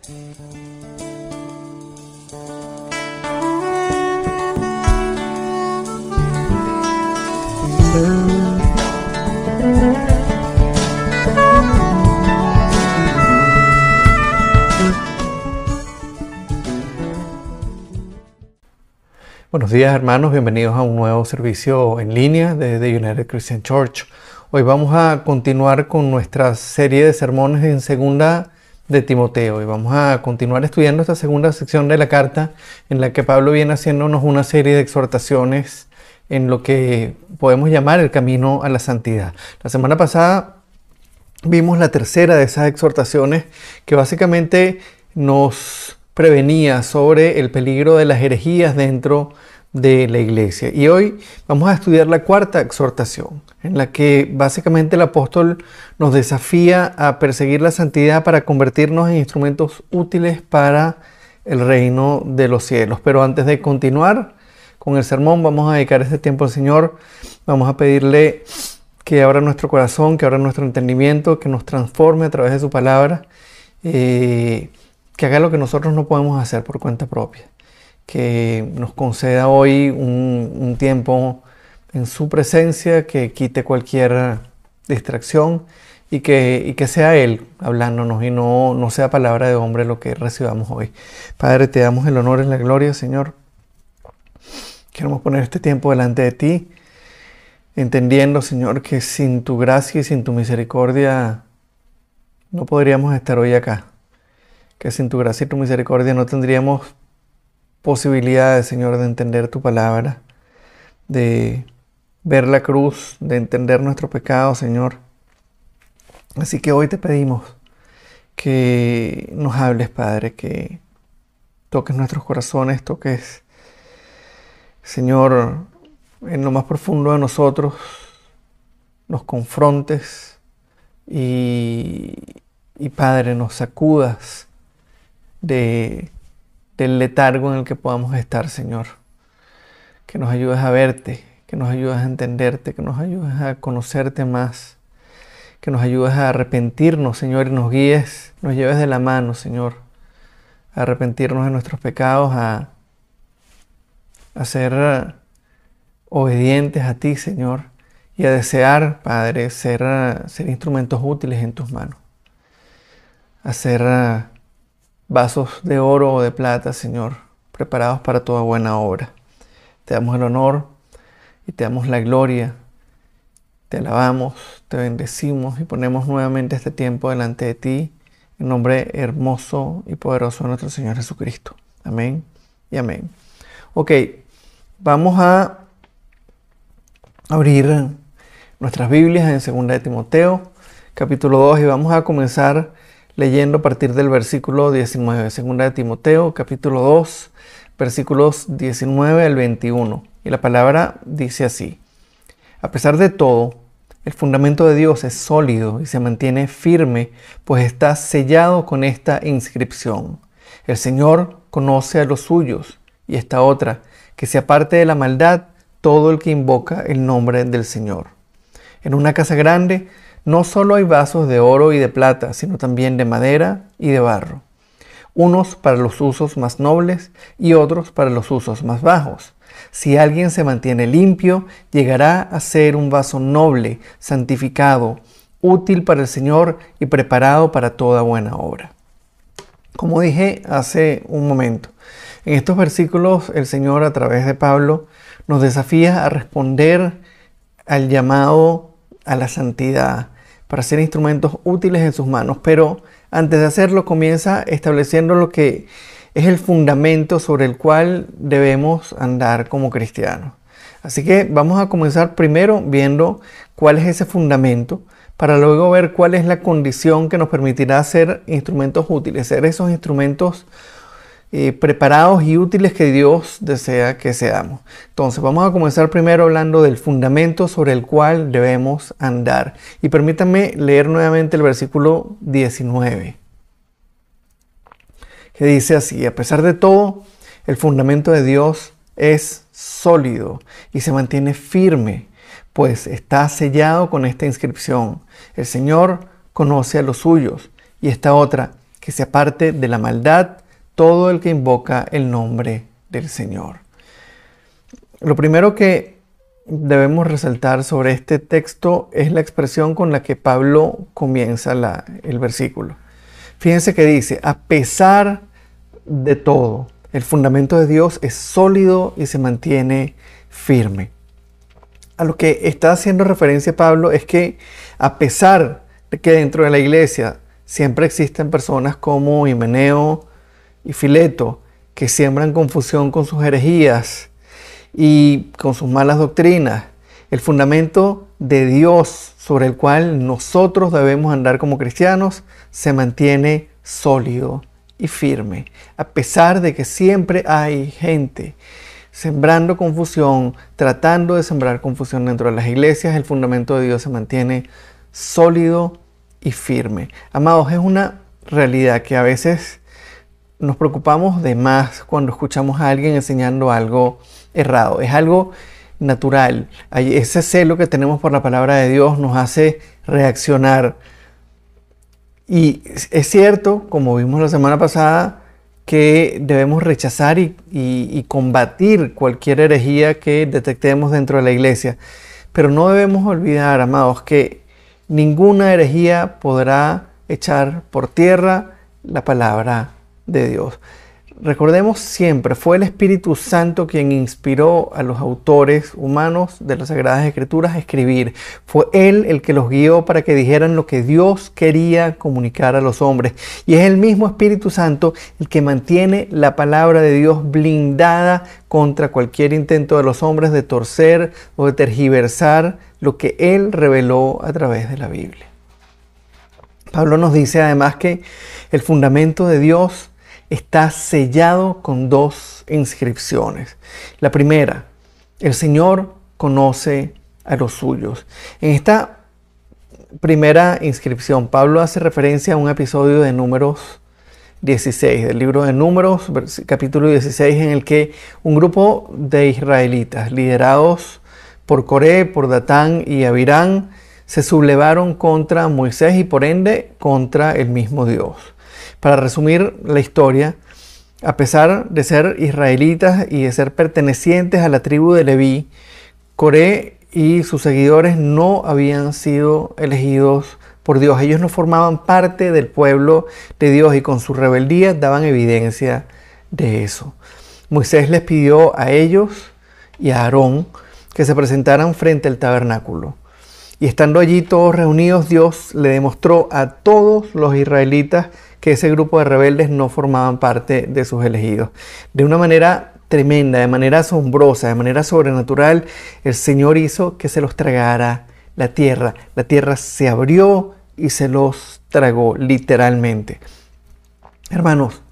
Buenos días, hermanos, bienvenidos a un nuevo servicio en línea de The United Christian Church. Hoy vamos a continuar con nuestra serie de sermones en segunda de Timoteo y vamos a continuar estudiando esta segunda sección de la carta en la que Pablo viene haciéndonos una serie de exhortaciones en lo que podemos llamar el camino a la santidad. La semana pasada vimos la tercera de esas exhortaciones que básicamente nos prevenía sobre el peligro de las herejías dentro de la iglesia. Y hoy vamos a estudiar la cuarta exhortación, en la que básicamente el apóstol nos desafía a perseguir la santidad para convertirnos en instrumentos útiles para el reino de los cielos. Pero antes de continuar con el sermón, vamos a dedicar este tiempo al Señor. Vamos a pedirle que abra nuestro corazón, que abra nuestro entendimiento, que nos transforme a través de su palabra, que haga lo que nosotros no podemos hacer por cuenta propia. Que nos conceda hoy un tiempo en su presencia, que quite cualquier distracción y que sea Él hablándonos y no sea palabra de hombre lo que recibamos hoy. Padre, te damos el honor y la gloria, Señor. Queremos poner este tiempo delante de ti, entendiendo, Señor, que sin tu gracia y sin tu misericordia no podríamos estar hoy acá. Que sin tu gracia y tu misericordia no tendríamos posibilidades, Señor, de entender tu palabra, de ver la cruz, de entender nuestro pecado, Señor. Así que hoy te pedimos que nos hables, Padre, que toques nuestros corazones, toques, Señor, en lo más profundo de nosotros, nos confrontes y Padre, nos sacudas del letargo en el que podamos estar, Señor. Que nos ayudes a verte, que nos ayudes a entenderte, que nos ayudes a conocerte más, que nos ayudes a arrepentirnos, Señor, y nos guíes, nos lleves de la mano, Señor, a arrepentirnos de nuestros pecados, a ser obedientes a ti, Señor, y a desear, Padre, ser instrumentos útiles en tus manos, a ser vasos de oro o de plata, Señor, preparados para toda buena obra. Te damos el honor y te damos la gloria. Te alabamos, te bendecimos y ponemos nuevamente este tiempo delante de ti, en nombre hermoso y poderoso de nuestro Señor Jesucristo. Amén y amén. Ok, vamos a abrir nuestras Biblias en 2 de Timoteo, capítulo 2, y vamos a comenzar leyendo a partir del versículo 19, 2 de Timoteo, capítulo 2, versículos 19 al 21. Y la palabra dice así: a pesar de todo, el fundamento de Dios es sólido y se mantiene firme, pues está sellado con esta inscripción: el Señor conoce a los suyos. Y esta otra: que se aparte de la maldad todo el que invoca el nombre del Señor. En una casa grande no solo hay vasos de oro y de plata, sino también de madera y de barro, unos para los usos más nobles y otros para los usos más bajos. Si alguien se mantiene limpio, llegará a ser un vaso noble, santificado, útil para el Señor y preparado para toda buena obra. Como dije hace un momento, en estos versículos el Señor, a través de Pablo, nos desafía a responder al llamado a la santidad, para ser instrumentos útiles en sus manos. Pero antes de hacerlo, comienza estableciendo lo que es el fundamento sobre el cual debemos andar como cristianos. Así que vamos a comenzar primero viendo cuál es ese fundamento, para luego ver cuál es la condición que nos permitirá ser instrumentos útiles, ser esos instrumentos preparados y útiles que Dios desea que seamos. Entonces vamos a comenzar primero hablando del fundamento sobre el cual debemos andar. Y permítanme leer nuevamente el versículo 19, que dice así: a pesar de todo, el fundamento de Dios es sólido y se mantiene firme, pues está sellado con esta inscripción: el Señor conoce a los suyos. Y esta otra: que se aparte de la maldad todo el que invoca el nombre del Señor. Lo primero que debemos resaltar sobre este texto es la expresión con la que Pablo comienza el versículo. Fíjense que dice, a pesar de todo, el fundamento de Dios es sólido y se mantiene firme. A lo que está haciendo referencia Pablo es que a pesar de que dentro de la iglesia siempre existen personas como Himeneo y Fileto que siembran confusión con sus herejías y con sus malas doctrinas, el fundamento de Dios sobre el cual nosotros debemos andar como cristianos se mantiene sólido y firme, a pesar de que siempre hay gente sembrando confusión, tratando de sembrar confusión dentro de las iglesias. El fundamento de Dios se mantiene sólido y firme. Amados, es una realidad que a veces nos preocupamos de más cuando escuchamos a alguien enseñando algo errado. Es algo natural. Ese celo que tenemos por la palabra de Dios nos hace reaccionar. Y es cierto, como vimos la semana pasada, que debemos rechazar y combatir cualquier herejía que detectemos dentro de la iglesia. Pero no debemos olvidar, amados, que ninguna herejía podrá echar por tierra la palabra de Dios. Recordemos siempre, fue el Espíritu Santo quien inspiró a los autores humanos de las Sagradas Escrituras a escribir. Fue Él el que los guió para que dijeran lo que Dios quería comunicar a los hombres. Y es el mismo Espíritu Santo el que mantiene la palabra de Dios blindada contra cualquier intento de los hombres de torcer o de tergiversar lo que Él reveló a través de la Biblia. Pablo nos dice además que el fundamento de Dios está sellado con dos inscripciones. La primera, el Señor conoce a los suyos. En esta primera inscripción, Pablo hace referencia a un episodio de Números 16, del libro de Números, capítulo 16, en el que un grupo de israelitas, liderados por Coré, por Datán y Abirán, se sublevaron contra Moisés y por ende contra el mismo Dios. Para resumir la historia, a pesar de ser israelitas y de ser pertenecientes a la tribu de Leví, Coré y sus seguidores no habían sido elegidos por Dios. Ellos no formaban parte del pueblo de Dios y con su rebeldía daban evidencia de eso. Moisés les pidió a ellos y a Aarón que se presentaran frente al tabernáculo. Y estando allí todos reunidos, Dios le demostró a todos los israelitas que ese grupo de rebeldes no formaban parte de sus elegidos. De una manera tremenda, de manera asombrosa, de manera sobrenatural, el Señor hizo que se los tragara la tierra. La tierra se abrió y se los tragó, literalmente. Hermanos,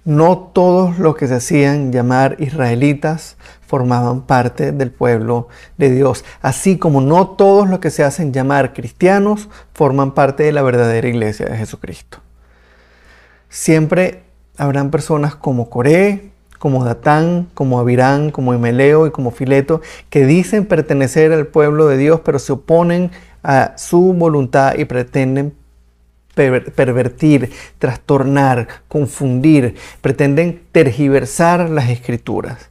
no todos los que se hacían llamar israelitas formaban parte del pueblo de Dios, así como no todos los que se hacen llamar cristianos forman parte de la verdadera iglesia de Jesucristo. Siempre habrán personas como Coré, como Datán, como Abirán, como Himeneo y como Fileto, que dicen pertenecer al pueblo de Dios, pero se oponen a su voluntad y pretenden pervertir, trastornar, confundir, pretenden tergiversar las Escrituras.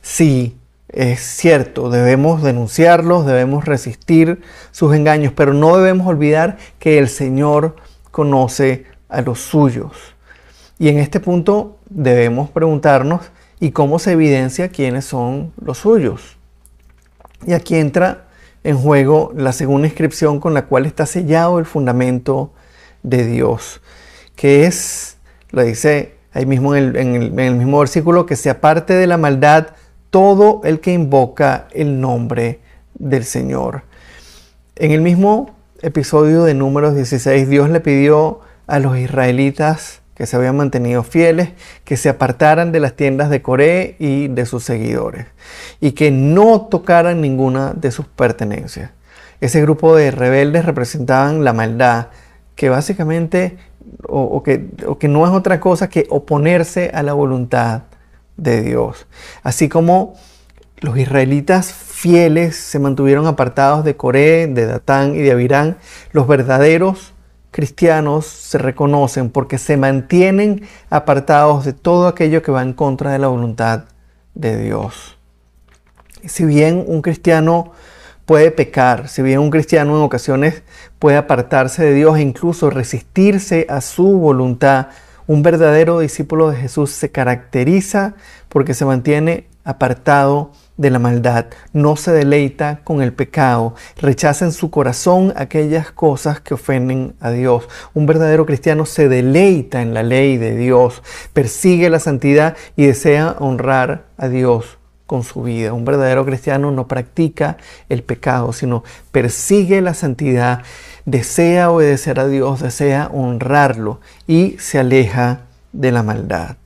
Sí, es cierto, debemos denunciarlos, debemos resistir sus engaños, pero no debemos olvidar que el Señor conoce a los suyos. Y en este punto debemos preguntarnos, ¿y cómo se evidencia quiénes son los suyos? Y aquí entra en juego la segunda inscripción con la cual está sellado el fundamento de Dios, que es, lo dice ahí mismo en el mismo versículo, que se aparte de la maldad todo el que invoca el nombre del Señor. En el mismo episodio de Números 16, Dios le pidió a los israelitas que se habían mantenido fieles, que se apartaran de las tiendas de Coré y de sus seguidores, y que no tocaran ninguna de sus pertenencias. Ese grupo de rebeldes representaban la maldad, que básicamente, o que no es otra cosa que oponerse a la voluntad de Dios. Así como los israelitas fieles se mantuvieron apartados de Coré, de Datán y de Abirán, los verdaderos cristianos se reconocen porque se mantienen apartados de todo aquello que va en contra de la voluntad de Dios. Y si bien un cristiano puede pecar, si bien un cristiano en ocasiones puede apartarse de Dios e incluso resistirse a su voluntad, un verdadero discípulo de Jesús se caracteriza porque se mantiene apartado de la maldad, no se deleita con el pecado, rechaza en su corazón aquellas cosas que ofenden a Dios. Un verdadero cristiano se deleita en la ley de Dios, persigue la santidad y desea honrar a Dios con su vida. Un verdadero cristiano no practica el pecado, sino persigue la santidad, desea obedecer a Dios, desea honrarlo y se aleja de la maldad.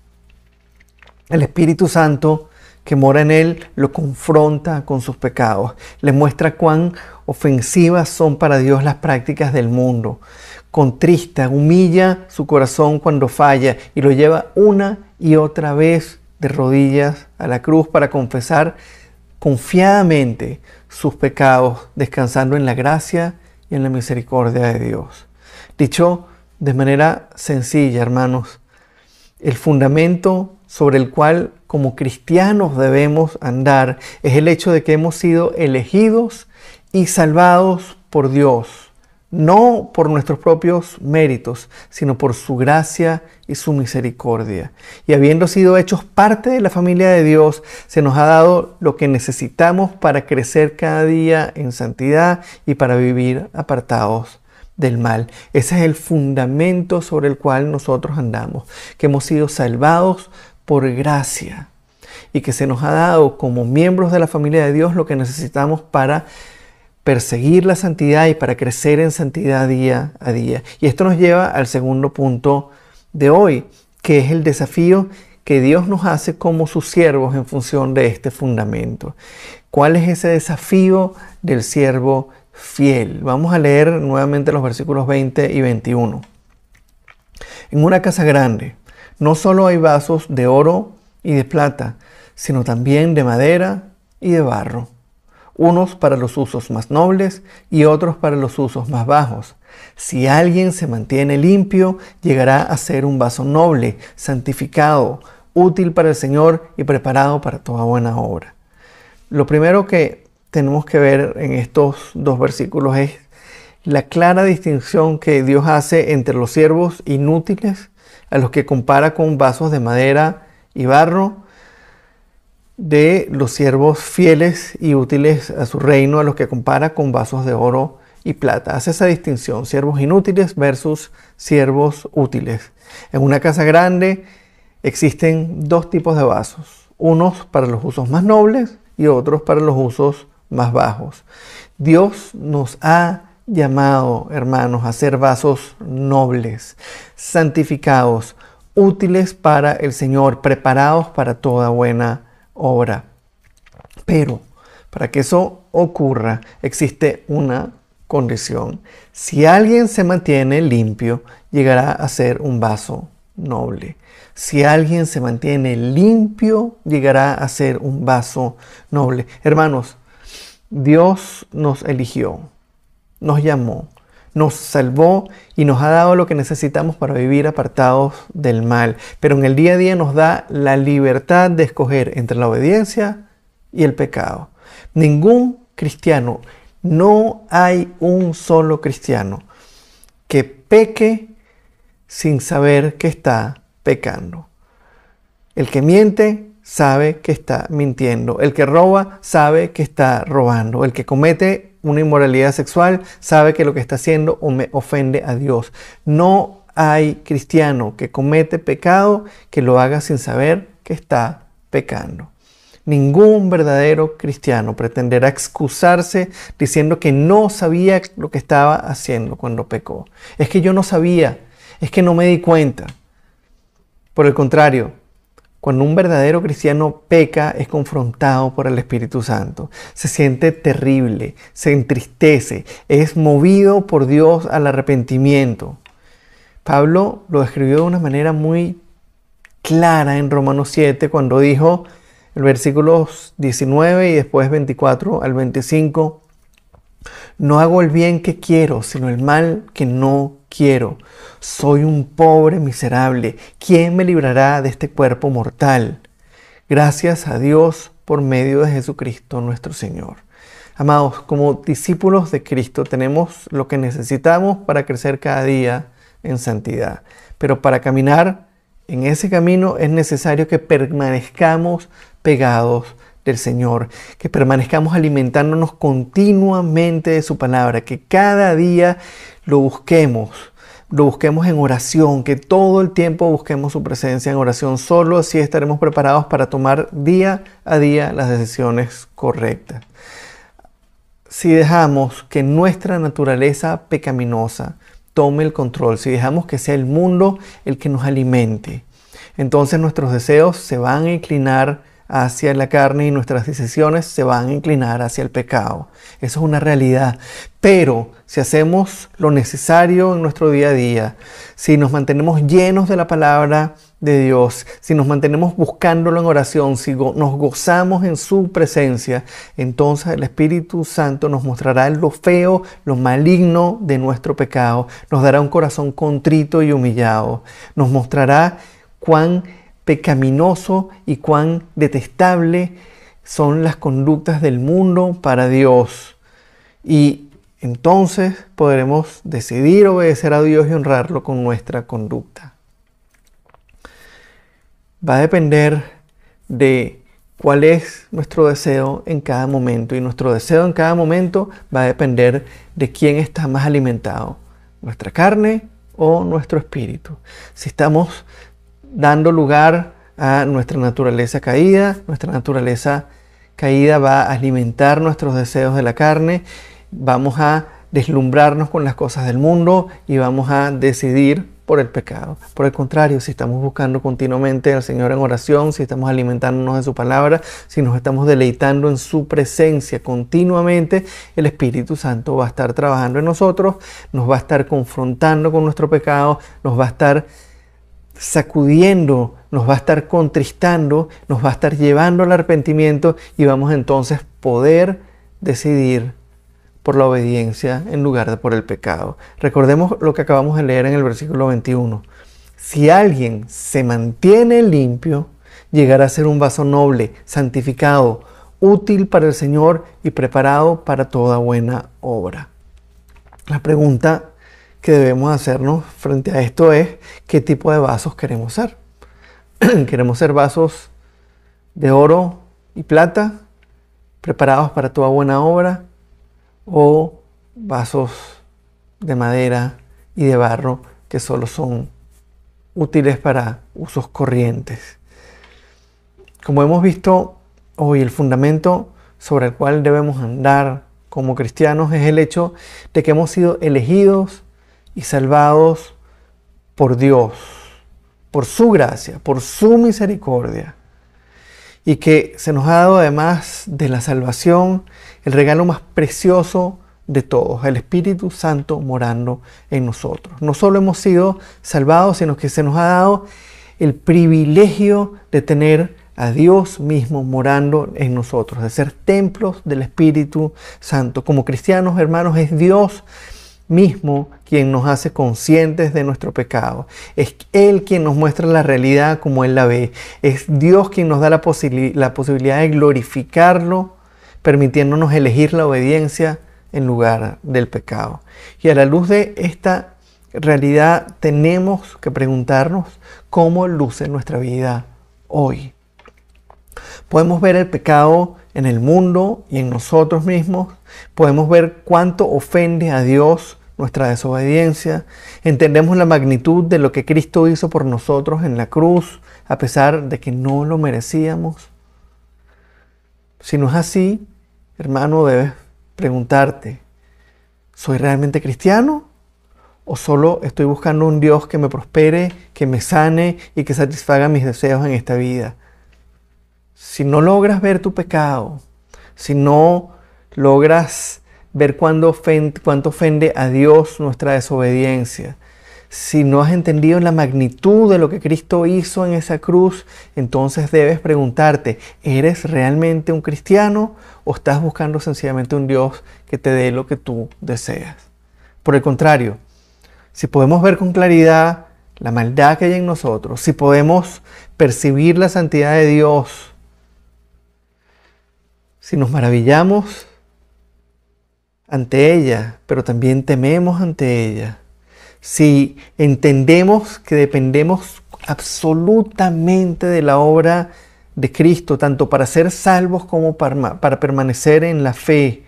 El Espíritu Santo que mora en él lo confronta con sus pecados, le muestra cuán ofensivas son para Dios las prácticas del mundo, contrista, humilla su corazón cuando falla y lo lleva una y otra vez de rodillas a la cruz para confesar confiadamente sus pecados, descansando en la gracia y en la misericordia de Dios. Dicho de manera sencilla, hermanos, el fundamento sobre el cual como cristianos debemos andar es el hecho de que hemos sido elegidos y salvados por Dios, no por nuestros propios méritos, sino por su gracia y su misericordia. Y habiendo sido hechos parte de la familia de Dios, se nos ha dado lo que necesitamos para crecer cada día en santidad y para vivir apartados del mal. Ese es el fundamento sobre el cual nosotros andamos, que hemos sido salvados por gracia y que se nos ha dado como miembros de la familia de Dios lo que necesitamos para perseguir la santidad y para crecer en santidad día a día. Y esto nos lleva al segundo punto de hoy, que es el desafío que Dios nos hace como sus siervos en función de este fundamento. ¿Cuál es ese desafío del siervo fiel? Vamos a leer nuevamente los versículos 20 y 21. En una casa grande no solo hay vasos de oro y de plata, sino también de madera y de barro, unos para los usos más nobles y otros para los usos más bajos. Si alguien se mantiene limpio, llegará a ser un vaso noble, santificado, útil para el Señor y preparado para toda buena obra. Lo primero que tenemos que ver en estos dos versículos es la clara distinción que Dios hace entre los siervos inútiles, a los que compara con vasos de madera y barro, de los siervos fieles y útiles a su reino, a los que compara con vasos de oro y plata. Hace esa distinción, siervos inútiles versus siervos útiles. En una casa grande existen dos tipos de vasos, unos para los usos más nobles y otros para los usos más bajos. Dios nos ha llamado, hermanos, a ser vasos nobles, santificados, útiles para el Señor, preparados para toda buena obra. Pero para que eso ocurra, existe una condición. Si alguien se mantiene limpio, llegará a ser un vaso noble. Si alguien se mantiene limpio, llegará a ser un vaso noble. Hermanos, Dios nos eligió, nos llamó, nos salvó y nos ha dado lo que necesitamos para vivir apartados del mal. Pero en el día a día nos da la libertad de escoger entre la obediencia y el pecado. Ningún cristiano, no hay un solo cristiano que peque sin saber que está pecando. El que miente sabe que está mintiendo. El que roba sabe que está robando. El que comete una inmoralidad sexual sabe que lo que está haciendo ofende a Dios. No hay cristiano que comete pecado que lo haga sin saber que está pecando. Ningún verdadero cristiano pretenderá excusarse diciendo que no sabía lo que estaba haciendo cuando pecó. Es que yo no sabía, es que no me di cuenta. Por el contrario, cuando un verdadero cristiano peca, es confrontado por el Espíritu Santo. Se siente terrible, se entristece, es movido por Dios al arrepentimiento. Pablo lo describió de una manera muy clara en Romanos 7 cuando dijo, el versículos 19 y después 24 al 25, No hago el bien que quiero, sino el mal que no quiero. Soy un pobre miserable. ¿Quién me librará de este cuerpo mortal? Gracias a Dios por medio de Jesucristo nuestro Señor. Amados, como discípulos de Cristo tenemos lo que necesitamos para crecer cada día en santidad. Pero para caminar en ese camino es necesario que permanezcamos pegados del Señor, que permanezcamos alimentándonos continuamente de su palabra, que cada día lo busquemos en oración, que todo el tiempo busquemos su presencia en oración. Solo así estaremos preparados para tomar día a día las decisiones correctas. Si dejamos que nuestra naturaleza pecaminosa tome el control, si dejamos que sea el mundo el que nos alimente, entonces nuestros deseos se van a inclinar hacia la carne y nuestras decisiones se van a inclinar hacia el pecado. Eso es una realidad. Pero si hacemos lo necesario en nuestro día a día, si nos mantenemos llenos de la palabra de Dios, si nos mantenemos buscándolo en oración, si nos gozamos en su presencia, entonces el Espíritu Santo nos mostrará lo feo, lo maligno de nuestro pecado, nos dará un corazón contrito y humillado, nos mostrará cuán pecaminoso y cuán detestable son las conductas del mundo para Dios. Y entonces podremos decidir obedecer a Dios y honrarlo con nuestra conducta. Va a depender de cuál es nuestro deseo en cada momento. Y nuestro deseo en cada momento va a depender de quién está más alimentado, nuestra carne o nuestro espíritu. Si estamos dando lugar a nuestra naturaleza caída va a alimentar nuestros deseos de la carne, vamos a deslumbrarnos con las cosas del mundo y vamos a decidir por el pecado. Por el contrario, si estamos buscando continuamente al Señor en oración, si estamos alimentándonos de su palabra, si nos estamos deleitando en su presencia continuamente, el Espíritu Santo va a estar trabajando en nosotros, nos va a estar confrontando con nuestro pecado, nos va a estar sacudiendo, nos va a estar contristando, nos va a estar llevando al arrepentimiento y vamos entonces poder decidir por la obediencia en lugar de por el pecado. Recordemos lo que acabamos de leer en el versículo 21. Si alguien se mantiene limpio, llegará a ser un vaso noble, santificado, útil para el Señor y preparado para toda buena obra. La pregunta que debemos hacernos frente a esto es: ¿qué tipo de vasos queremos ser? ¿Queremos ser vasos de oro y plata, preparados para toda buena obra? ¿O vasos de madera y de barro que solo son útiles para usos corrientes? Como hemos visto hoy, el fundamento sobre el cual debemos andar como cristianos es el hecho de que hemos sido elegidos y salvados por Dios, por su gracia, por su misericordia. Y que se nos ha dado, además de la salvación, el regalo más precioso de todos, el Espíritu Santo morando en nosotros. No solo hemos sido salvados, sino que se nos ha dado el privilegio de tener a Dios mismo morando en nosotros, de ser templos del Espíritu Santo. Como cristianos, hermanos, es Dios mismo quien nos hace conscientes de nuestro pecado. Es Él quien nos muestra la realidad como Él la ve. Es Dios quien nos da la posibilidad de glorificarlo, permitiéndonos elegir la obediencia en lugar del pecado. Y a la luz de esta realidad tenemos que preguntarnos cómo luce nuestra vida hoy. Podemos ver el pecado en el mundo y en nosotros mismos. Podemos ver cuánto ofende a Dios nuestra desobediencia. Entendemos la magnitud de lo que Cristo hizo por nosotros en la cruz, a pesar de que no lo merecíamos. Si no es así, hermano, debes preguntarte: ¿soy realmente cristiano? ¿O solo estoy buscando un Dios que me prospere, que me sane y que satisfaga mis deseos en esta vida? Si no logras ver tu pecado, si no logras ver cuánto ofende a Dios nuestra desobediencia, si no has entendido la magnitud de lo que Cristo hizo en esa cruz, entonces debes preguntarte, ¿eres realmente un cristiano o estás buscando sencillamente un Dios que te dé lo que tú deseas? Por el contrario, si podemos ver con claridad la maldad que hay en nosotros, si podemos percibir la santidad de Dios, si nos maravillamos ante ella, pero también tememos ante ella, si entendemos que dependemos absolutamente de la obra de Cristo, tanto para ser salvos como para permanecer en la fe,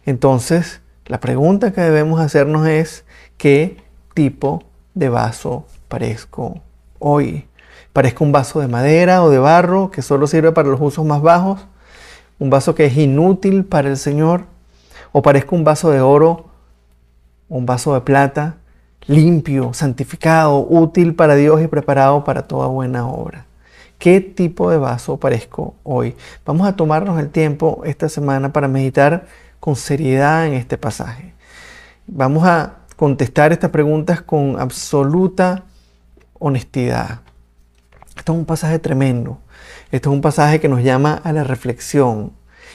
entonces la pregunta que debemos hacernos es, ¿qué tipo de vaso parezco hoy? ¿Parezco un vaso de madera o de barro que solo sirve para los usos más bajos? ¿Un vaso que es inútil para el Señor? ¿O parezco un vaso de oro, un vaso de plata, limpio, santificado, útil para Dios y preparado para toda buena obra? ¿Qué tipo de vaso parezco hoy? Vamos a tomarnos el tiempo esta semana para meditar con seriedad en este pasaje. Vamos a contestar estas preguntas con absoluta honestidad. Esto es un pasaje tremendo. Esto es un pasaje que nos llama a la reflexión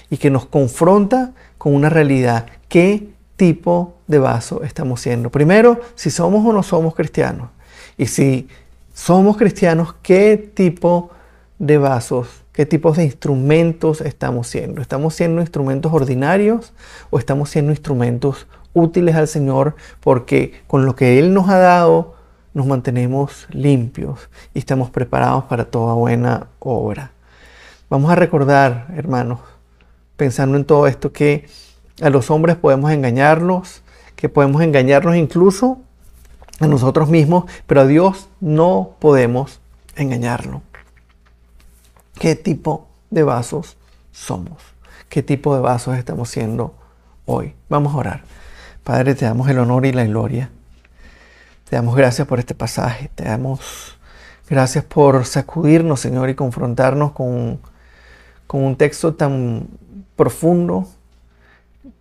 y que nos confronta con una realidad. ¿Qué tipo de vaso estamos siendo? Primero, si somos o no somos cristianos. Y si somos cristianos, ¿qué tipo de vasos, qué tipos de instrumentos estamos siendo? ¿Estamos siendo instrumentos ordinarios o estamos siendo instrumentos útiles al Señor? Porque con lo que Él nos ha dado, nos mantenemos limpios y estamos preparados para toda buena obra. Vamos a recordar, hermanos, pensando en todo esto, que a los hombres podemos engañarlos, que podemos engañarnos incluso a nosotros mismos, pero a Dios no podemos engañarlo. ¿Qué tipo de vasos somos? ¿Qué tipo de vasos estamos siendo hoy? Vamos a orar. Padre, te damos el honor y la gloria. Te damos gracias por este pasaje. Te damos gracias por sacudirnos, Señor, y confrontarnos con un texto tan profundo,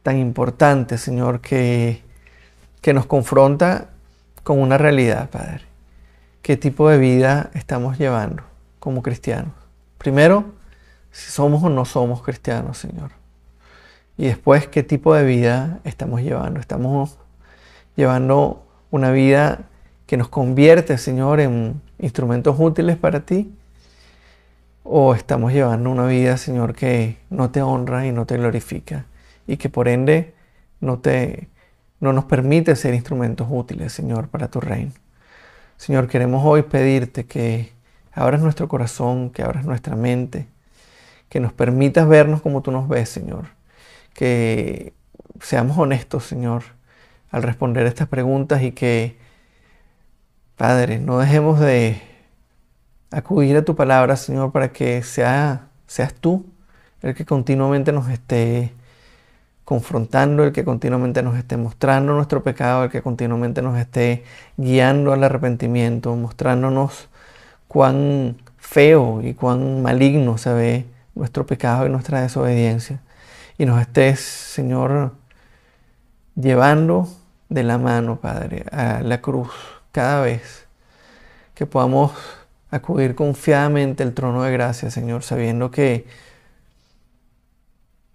tan importante, Señor, que nos confronta con una realidad, Padre. ¿Qué tipo de vida estamos llevando como cristianos? Primero, si somos o no somos cristianos, Señor. Y después, ¿qué tipo de vida estamos llevando? Estamos llevando una vida que nos convierte, Señor, en instrumentos útiles para ti. ¿O estamos llevando una vida, Señor, que no te honra y no te glorifica? Y que por ende no nos permite ser instrumentos útiles, Señor, para tu reino. Señor, queremos hoy pedirte que abras nuestro corazón, que abras nuestra mente, que nos permitas vernos como tú nos ves, Señor. Que seamos honestos, Señor, al responder estas preguntas y que, Padre, no dejemos de acudir a tu palabra, Señor, para que seas tú el que continuamente nos esté confrontando, el que continuamente nos esté mostrando nuestro pecado, el que continuamente nos esté guiando al arrepentimiento, mostrándonos cuán feo y cuán maligno se ve nuestro pecado y nuestra desobediencia. Y nos estés, Señor, llevando de la mano, Padre, a la cruz cada vez que podamos acudir confiadamente al trono de gracia, Señor, sabiendo que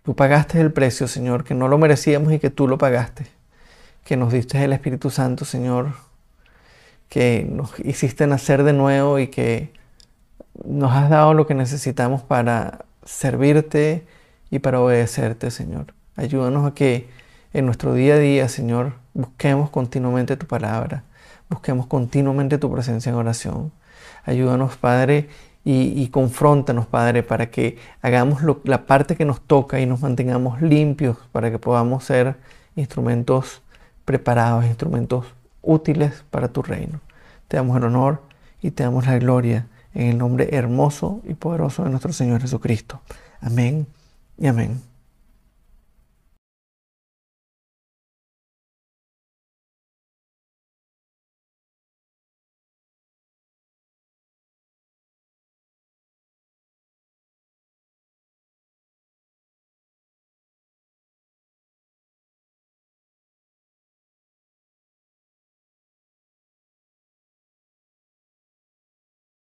tú pagaste el precio, Señor, que no lo merecíamos y que tú lo pagaste, que nos diste el Espíritu Santo, Señor, que nos hiciste nacer de nuevo y que nos has dado lo que necesitamos para servirte y para obedecerte, Señor. Ayúdanos a que en nuestro día a día, Señor, busquemos continuamente tu palabra, busquemos continuamente tu presencia en oración. Ayúdanos, Padre, y confróntanos, Padre, para que hagamos la parte que nos toca y nos mantengamos limpios para que podamos ser instrumentos preparados, instrumentos útiles para tu reino. Te damos el honor y te damos la gloria en el nombre hermoso y poderoso de nuestro Señor Jesucristo. Amén y amén.